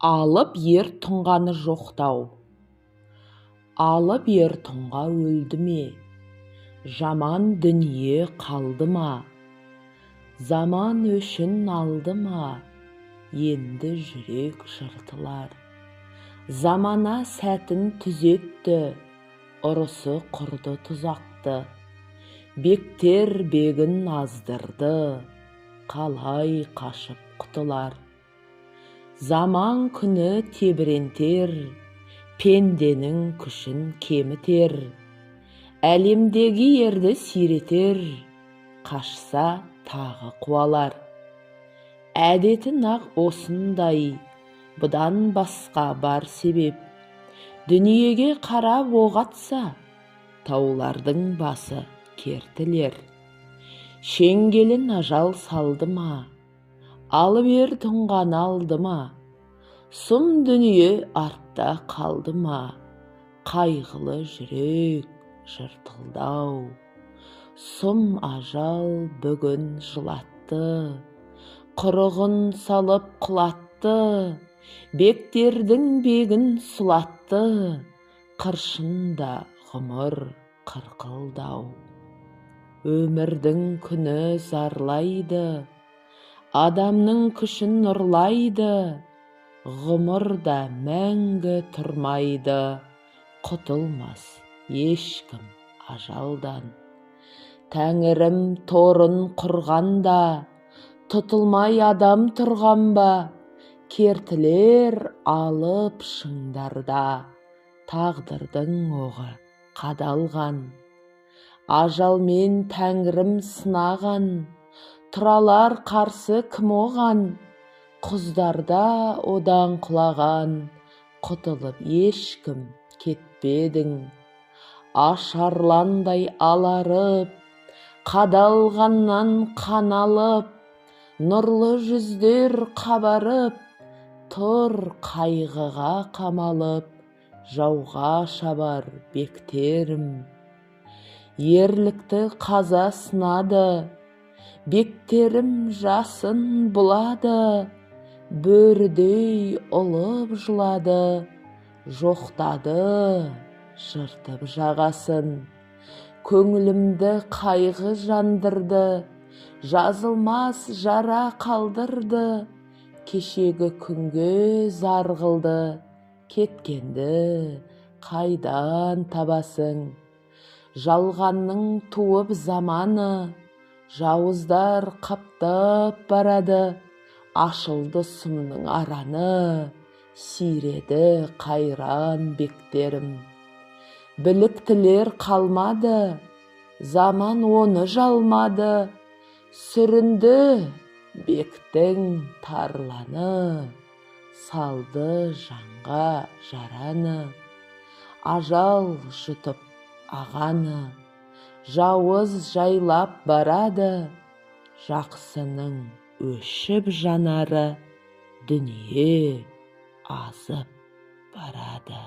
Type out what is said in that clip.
Алып ер тұнғаны жоқтау. Алып ер тұнға өлді ме? Жаман дүние қалды ма? Заман өшін алды ма? Енді жүрек жыртылар. Замана сәтін түзетті, ұрысы құрды тұзақты. Бектер бегін аздырды, қалай қашып құтылар. Заман күні тебірентер, пенденің күшін кемітер. Әлемдегі ерді сиретер, қашса тағы қуалар. Әдетін ақ осындай, бұдан басқа бар себеп. Дүниеге қарап оқ атса, таулардың басы кертілер. Шеңгелін ажал салды ма? Алып ер тұнғаны алды ма? Сұм дүние артта қалды ма? Қайғылы жүрек жыртылдау. Сұм ажал бүгін жылатты, құрығын салып құлатты. Бектердің бегін сұлатты, қыршында ғұмыр қырқылдау. Өмірдің күні зарлайды, адамның күшін ұрлайды. Ғұмырда мәңгі тұрмайды, құтылмас ешкім ажалдан. Тәңірім торын құрғанда, тұтылмай адам тұрған ба? Кертілер алып шыңдарда, тағдырдың оғы қадалған. Ажалмен тәңірім сынаған, тұралар қарсы кім оған? Құздарда одан құлаған, құтылып ешкім кетпедің. Ашарландай аларып, қадалғаннан қаналып, нұрлы жүздер қабарып, тұр қайғыға қамалып, жауға шабар бектерім. Ерлікті қаза сынады, бектерім жасын бұлады. Бөрідей ұлып жылады, жоқтады, жыртып жағасын. Көңілімді қайғы жандырды, жазылмас жара қалдырды. Кешегі күнге зар қылды, кеткенді қайдан табасың? Жалғанның туып заманы, жауыздар қаптап барады. Ашылды сұмның араны, сиреді қайран бектерім. Біліктілер қалмады, заман оны жалмады. Сүрінді бектің тарланы, салды жанға жараны. Ажал жұтып ағаны, жауыз жайлап барады. Жақсының өшіп жанары, дүние азып барады.